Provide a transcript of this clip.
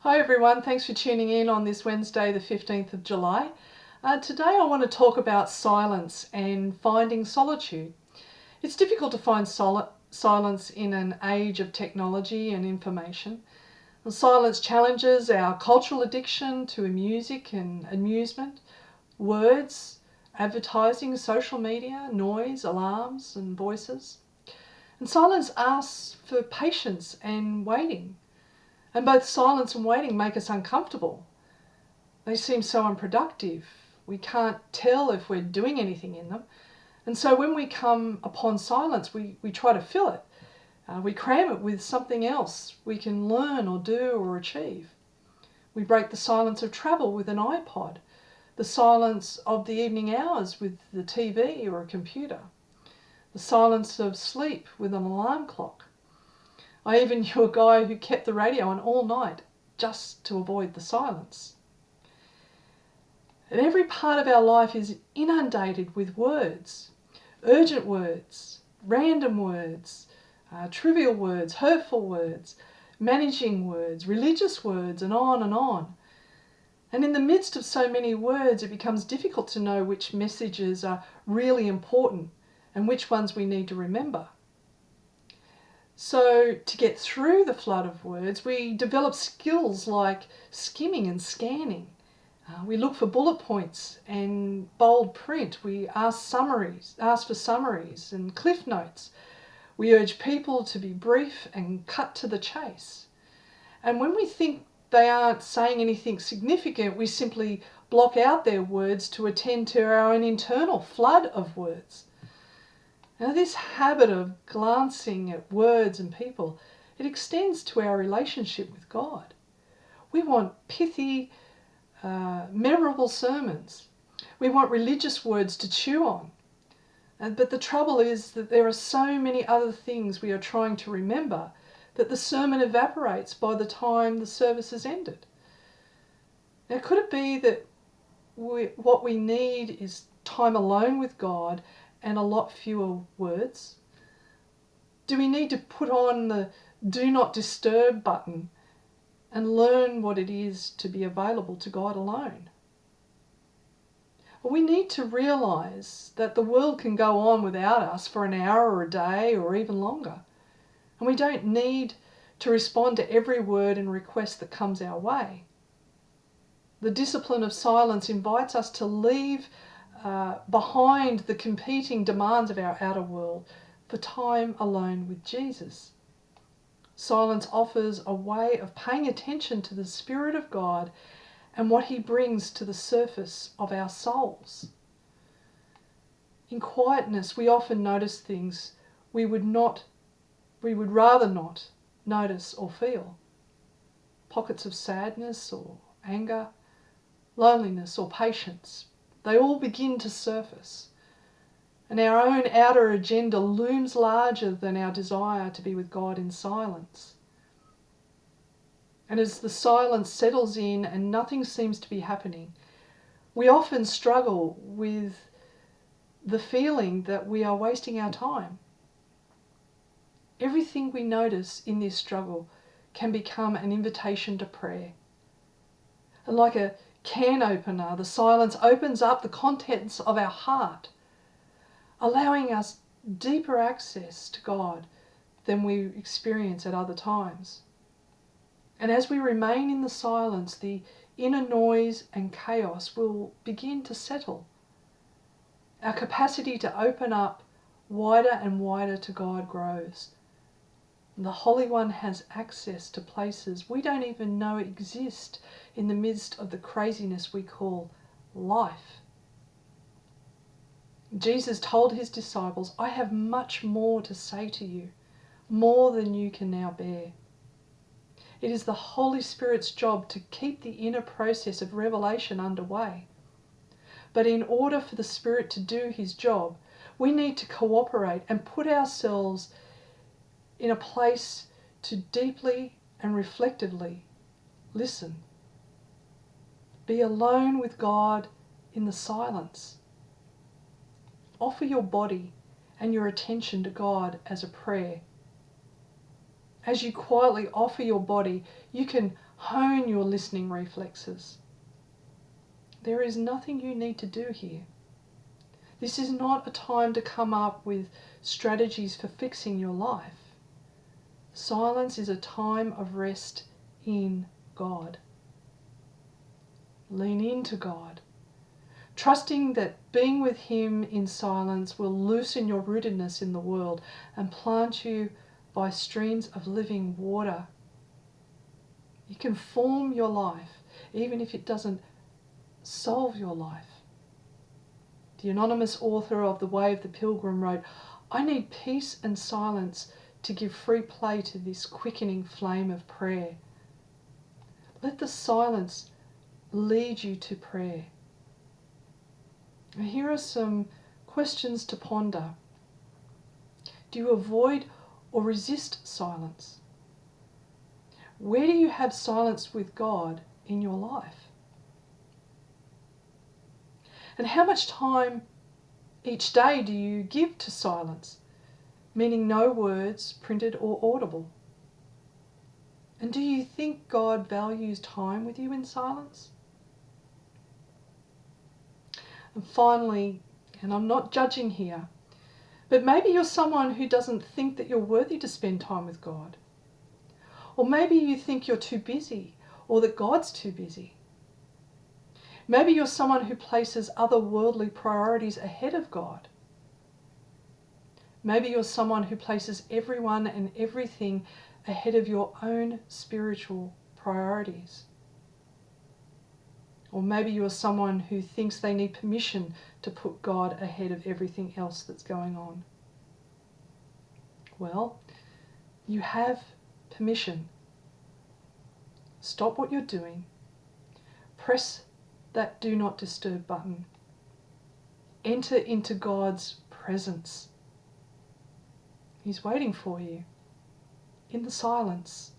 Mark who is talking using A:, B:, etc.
A: Hi everyone, thanks for tuning in on this Wednesday the 15th of July. Today I want to talk about silence and finding solitude. It's difficult to find silence in an age of technology and information. The silence challenges our cultural addiction to music and amusement, words, advertising, social media, noise, alarms and voices. And silence asks for patience and waiting. And both silence and waiting make us uncomfortable. They seem so unproductive. We can't tell if we're doing anything in them. And so when we come upon silence, we try to fill it. We cram it with something else we can learn or do or achieve. We break the silence of travel with an iPod, the silence of the evening hours with the TV or a computer, the silence of sleep with an alarm clock. I even knew a guy who kept the radio on all night just to avoid the silence. And every part of our life is inundated with words, urgent words, random words, trivial words, hurtful words, managing words, religious words, and on and on. And in the midst of so many words, it becomes difficult to know which messages are really important and which ones we need to remember. So to get through the flood of words, we develop skills like skimming and scanning. We look for bullet points and bold print. We ask for summaries and cliff notes. We urge people to be brief and cut to the chase. And when we think they aren't saying anything significant, we simply block out their words to attend to our own internal flood of words. Now, this habit of glancing at words and people, it extends to our relationship with God. We want pithy, memorable sermons. We want religious words to chew on. But the trouble is that there are so many other things we are trying to remember that the sermon evaporates by the time the service has ended. Now, could it be that what we need is time alone with God and a lot fewer words? Do we need to put on the do not disturb button and learn what it is to be available to God alone? Well, we need to realize that the world can go on without us for an hour or a day or even longer. And we don't need to respond to every word and request that comes our way. The discipline of silence invites us to leave behind the competing demands of our outer world for time alone with Jesus. Silence offers a way of paying attention to the Spirit of God and what He brings to the surface of our souls. In quietness, we often notice things we would rather not notice or feel. Pockets of sadness or anger, loneliness or patience. They all begin to surface. And our own outer agenda looms larger than our desire to be with God in silence. And as the silence settles in and nothing seems to be happening, we often struggle with the feeling that we are wasting our time. Everything we notice in this struggle can become an invitation to prayer. And like a can opener, the silence opens up the contents of our heart, allowing us deeper access to God than we experience at other times. And as we remain in the silence, the inner noise and chaos will begin to settle. Our capacity to open up wider and wider to God grows. And the Holy One has access to places we don't even know exist in the midst of the craziness we call life. Jesus told his disciples, "I have much more to say to you, more than you can now bear." It is the Holy Spirit's job to keep the inner process of revelation underway. But in order for the Spirit to do his job, we need to cooperate and put ourselves in a place to deeply and reflectively listen. Be alone with God in the silence. Offer your body and your attention to God as a prayer. As you quietly offer your body, you can Hone your listening reflexes. There is nothing you need to do here. This is not a time to come up with strategies for fixing your life. Silence is a time of rest in God. Lean into God, trusting that being with Him in silence will loosen your rootedness in the world and plant you by streams of living water. You can form your life even if it doesn't solve your life. The anonymous author of The Way of the Pilgrim wrote, "I need peace and silence to give free play to this quickening flame of prayer." Let the silence lead you to prayer. And here are some questions to ponder. Do you avoid or resist silence? Where do you have silence with God in your life? And how much time each day do you give to silence, meaning no words printed or audible? And do you think God values time with you in silence? And finally, and I'm not judging here, but maybe you're someone who doesn't think that you're worthy to spend time with God. Or maybe you think you're too busy, or that God's too busy. Maybe you're someone who places other worldly priorities ahead of God. Maybe you're someone who places everyone and everything ahead of your own spiritual priorities. Or maybe you're someone who thinks they need permission to put God ahead of everything else that's going on. Well, you have permission. Stop what you're doing. Press that do not disturb button. Enter into God's presence. He's waiting for you in the silence.